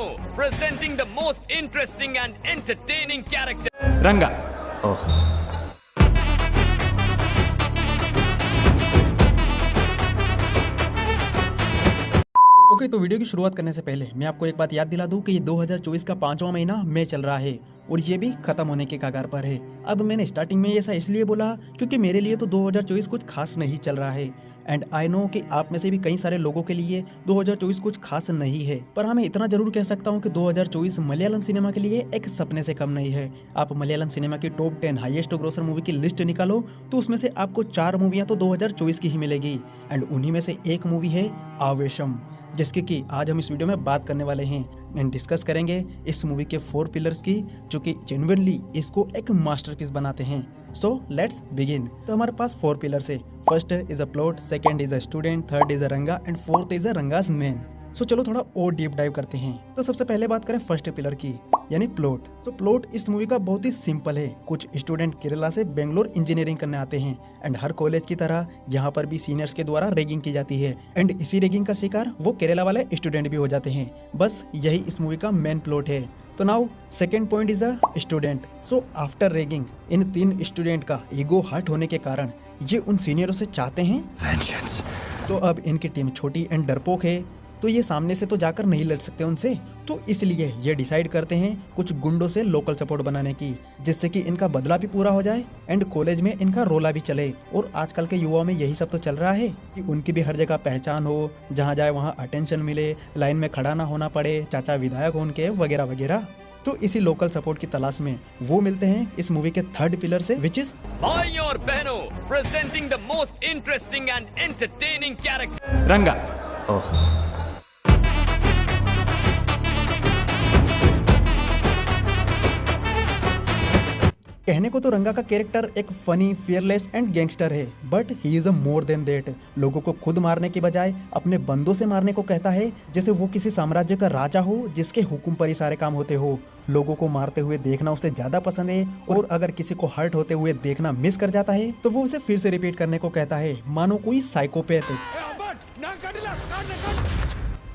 Beno, presenting the most interesting and entertaining character. रंगा। ओह। Okay, तो video की शुरुआत करने से पहले मैं आपको एक बात याद दिला दूं कि ये 2024 का 5वां महीना मई चल रहा है और ये भी खत्म होने के कगार पर है। अब मैंने स्टार्टिंग में ऐसा इसलिए बोला क्योंकि मेरे लिए तो 2024 कुछ खास नहीं चल रहा है एंड आई नो कि आप में से भी कई सारे लोगों के लिए 2024 कुछ खास नहीं है, पर हाँ मैं इतना जरूर कह सकता हूँ कि 2024 मलयालम सिनेमा के लिए एक सपने से कम नहीं है। आप मलयालम सिनेमा की टॉप 10 हाईएस्ट ग्रोसर मूवी की लिस्ट निकालो तो उसमें से आपको 4 मूवियाँ तो 2024 की ही मिलेगी एंड उन्हीं में से एक मूवी है आवेशम, जिसकी कि आज हम इस वीडियो में बात करने वाले हैं एंड डिस्कस करेंगे इस मूवी के 4 पिलर्स की जो कि जेन्युइनली इसको एक मास्टरपीस बनाते हैं। So let's begin. तो हमारे पास 4 पिलर्स है। First is a plot, second is a student, third is a Ranga and fourth is a Ranga's men. So चलो थोड़ा और डीप डाइव करते हैं। तो सबसे पहले बात करें फर्स्ट पिलर की यानी प्लॉट। तो प्लॉट इस मूवी का बहुत ही सिंपल है। कुछ स्टूडेंट केरला से बेंगलोर इंजीनियरिंग करने आते हैं एंड हर कॉलेज की तरह यहाँ पर भी सीनियर्स के द्वारा रैगिंग की जाती है एंड इसी रैगिंग का शिकार वो केरला वाले स्टूडेंट भी हो जाते हैं। बस यही इस मूवी का मेन प्लॉट है। तो now second point is a student. So after ragging in 3 student का ईगो हर्ट होने के कारण ये उन सीनियरों से चाहते हैं वेंजेंस। तो अब इनकी टीम छोटी एंड डरपोक है तो ये सामने से तो जाकर नहीं लड़ सकते उनसे, तो इसलिए ये डिसाइड करते हैं कुछ गुंडों से लोकल सपोर्ट बनाने की, जिससे कि इनका बदला भी पूरा हो जाए एंड कॉलेज में इनका रोला भी चले। और आजकल के युवाओं में यही सब तो चल रहा है कि उनकी भी हर जगह पहचान हो, जहाँ जाए वहाँ अटेंशन मिले, लाइन में खड़ा ना होना पड़े, चाचा विधायक हो उनके वगैरह वगैरह। तो इसी लोकल सपोर्ट की तलाश में वो मिलते हैं इस मूवी के थर्ड पिलर से, which is Boy or Beno, presenting the most interesting and entertaining character. रंगा। ओह। कहने को तो रंगा का कैरेक्टर एक फनी, फियरलेस एंड गैंगस्टर है, but he is a more than that. लोगों को खुद मारने के बजाय अपने बंदों से मारने को कहता है जैसे वो किसी साम्राज्य का राजा हो जिसके हुक्म पर ही सारे काम होते हो। लोगों को मारते हुए देखना उसे ज्यादा पसंद है और अगर किसी को हर्ट होते हुए देखना मिस कर जाता है तो वो उसे फिर से रिपीट करने को कहता है, मानो कोई साइकोपैथ।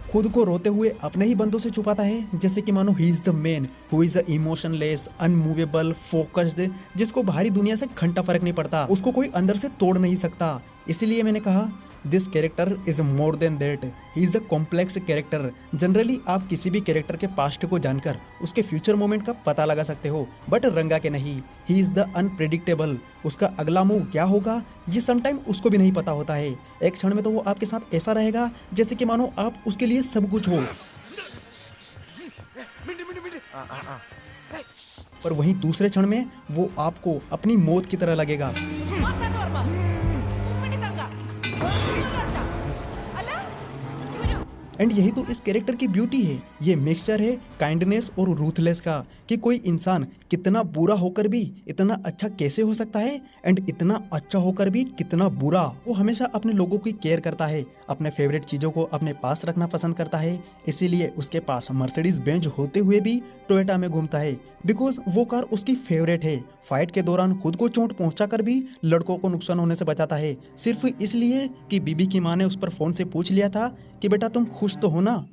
खुद को रोते हुए अपने ही बंदों से छुपाता है जैसे कि मानो he is the man who is emotionless, unmovable, focused, जिसको बाहरी दुनिया से घंटा फर्क नहीं पड़ता, उसको कोई अंदर से तोड़ नहीं सकता। इसीलिए मैंने कहा this character is more than that, he is a complex character. Generally आप किसी भी कैरेक्टर के पास्ट को जानकर उसके फ्यूचर मोमेंट का पता लगा सकते हो, बट रंगा के नहीं, ही इज द अनप्रेडिक्टेबल। उसका अगला मूव क्या होगा ये समटाइम उसको भी नहीं पता होता है। एक क्षण में तो वो आपके साथ ऐसा रहेगा जैसे कि मानो आप उसके लिए सब कुछ हो, पर वहीं दूसरे क्षण में वो आपको अपनी मौत की तरह लगेगा। एंड यही तो इस कैरेक्टर की ब्यूटी है। ये मिक्सचर है काइंडनेस और रूथलेस का, कि कोई इंसान कितना बुरा होकर भी इतना अच्छा कैसे हो सकता है एंड इतना अच्छा होकर भी कितना बुरा। वो हमेशा अपने लोगों की केयर करता है, अपने फेवरेट चीजों को अपने पास रखना पसंद करता है। इसीलिए उसके पास मर्सिडीज बेंज होते हुए भी टोयोटा में घूमता है, बिकॉज वो कार उसकी फेवरेट है। फाइट के दौरान खुद को चोट पहुंचाकर भी लड़कों को नुकसान होने से बचाता है, सिर्फ इसलिए कि बीबी की माँ ने उस पर फोन से पूछ लिया था कि बेटा तुम खुश तो हो ना।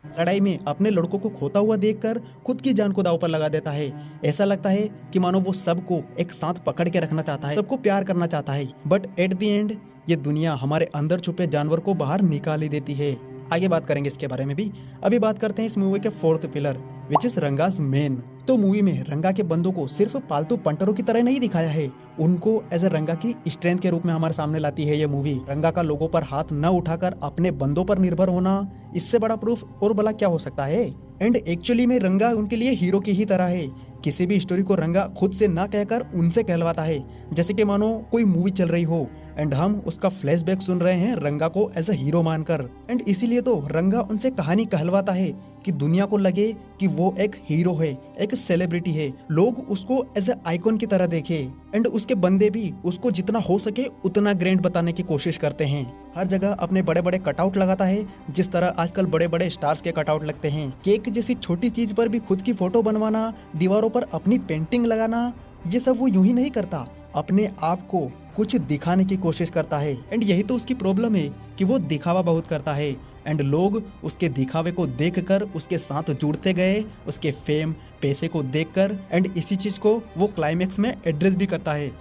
लड़ाई में अपने लड़कों को खोता हुआ देखकर खुद की जान को दांव पर लगा देता है। ऐसा लगता है कि मानो वो सबको एक साथ पकड़ के रखना चाहता है, सबको प्यार करना चाहता है, बट एट द एंड ये दुनिया हमारे अंदर छुपे जानवर को बाहर निकाल ही देती है। आगे बात करेंगे इसके बारे में भी। अभी बात करते हैं इस मूवी के fourth pillar, which is Ranga's main. तो मूवी में रंगा के बंदों को सिर्फ पालतू पंटरों की तरह नहीं दिखाया है, उनको एज ए रंगा की स्ट्रेंथ के रूप में हमारे सामने लाती है ये मूवी। रंगा का लोगों पर हाथ न उठाकर अपने बंदों पर निर्भर होना, इससे बड़ा प्रूफ और भला क्या हो सकता है। एंड एक्चुअली में रंगा उनके लिए हीरो की ही तरह है। किसी भी स्टोरी को रंगा खुद से ना कहकर उनसे कहलवाता है, जैसे कि मानो कोई मूवी चल रही हो एंड हम उसका फ्लैशबैक सुन रहे हैं रंगा को एज अ हीरो मानकर। एंड इसीलिए तो रंगा उनसे कहानी कहलवाता है कि दुनिया को लगे कि वो एक हीरो है, एक सेलिब्रिटी है, लोग उसको एज ए आइकॉन की तरह देखे एंड उसके बंदे भी उसको जितना हो सके उतना ग्रैंड बताने की कोशिश करते हैं। हर जगह अपने बड़े बड़े कटआउट लगाता है, जिस तरह आजकल बड़े बड़े स्टार्स के कटआउट लगते हैं। केक जैसी छोटी चीज पर भी खुद की फोटो बनवाना, दीवारों पर अपनी पेंटिंग लगाना, ये सब वो यूं ही नहीं करता, अपने आप को कुछ दिखाने की कोशिश करता है। एंड यही तो उसकी प्रॉब्लम है कि वो दिखावा बहुत करता है। एंड लोग उसके दिखावे को देखकर उसके साथ जुड़ते गए, उसके फेम पैसे को देखकर, एंड इसी चीज को वो क्लाइमेक्स में एड्रेस भी करता है।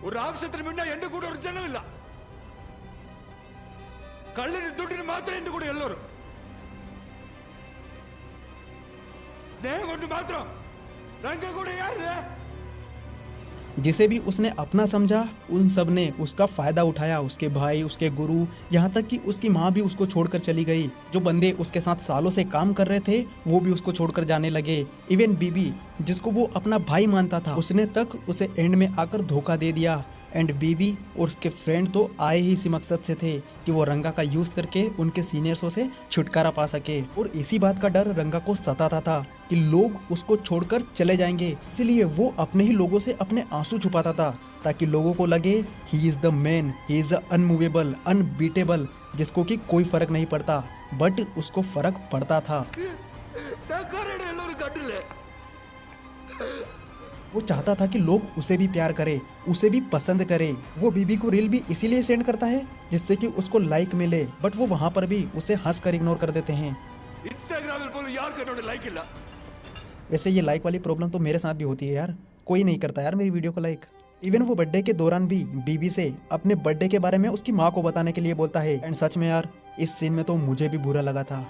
ஒரு ஆபசத்தில் முன்ன எந்த கூட ஒரு ஜனம் இல்ல கள்ளனி துட்டின மாத்திரம் எந்த கூட எல்லாரும் ஸ்நேகம் கொண்டு மாத்திரம் ரங்க கூட யாரு जिसे भी उसने अपना समझा उन सब ने उसका फायदा उठाया, उसके भाई, उसके गुरु, यहाँ तक कि उसकी माँ भी उसको छोड़कर चली गई। जो बंदे उसके साथ सालों से काम कर रहे थे वो भी उसको छोड़कर जाने लगे। इवन बीबी जिसको वो अपना भाई मानता था उसने तक उसे एंड में आकर धोखा दे दिया। एंड बीबी और उसके फ्रेंड तो आए ही इसी मकसद से थे कि वो रंगा का यूज करके उनके सीनियर्सों से छुटकारा पा सके, और इसी बात का डर रंगा को सताता था कि लोग उसको छोड़कर चले जाएंगे। इसीलिए वो अपने ही लोगों से अपने आंसू छुपाता था ताकि लोगों को लगे he is the man, he is unmovable, unbeatable, जिसको कि कोई फर्क नहीं पड़ता। बट उसको फर्क पड़ता था। எல்லாரும் கட்டல वो चाहता था कि लोग उसे भी प्यार करें, उसे भी पसंद करें। वो बीबी को रील भी इसीलिए सेंड करता है जिससे कि उसको लाइक मिले, बट वो वहाँ पर भी उसे हंसकर इग्नोर कर देते हैं। இன்ஸ்டாகிராமில் போல யாருக்கு என்னோட லைக் இல்ல वैसे ये लाइक वाली प्रॉब्लम तो मेरे साथ भी होती है यार, कोई नहीं करता यार मेरी वीडियो को लाइक। इवन वो बर्थडे के दौरान भी बीबी से अपने बर्थडे के बारे में उसकी माँ को बताने के लिए बोलता है। एंड सच में यार इस सीन में तो मुझे भी बुरा लगा था।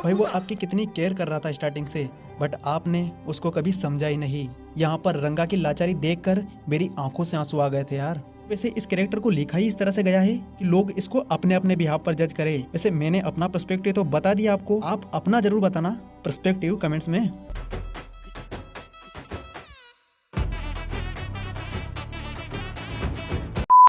भाई वो आपकी कितनी केयर कर रहा था स्टार्टिंग से, बट आपने उसको कभी समझा ही नहीं। यहाँ पर रंगा की लाचारी देखकर मेरी आंखों से आंसू आ गए थे यार। वैसे इस कैरेक्टर को लिखा ही इस तरह से गया है कि लोग इसको अपने अपने बिहाफ पर जज करें। वैसे मैंने अपना पर्सपेक्टिव तो बता दिया आपको, आप अपना जरूर बताना पर्सपेक्टिव कमेंट्स में।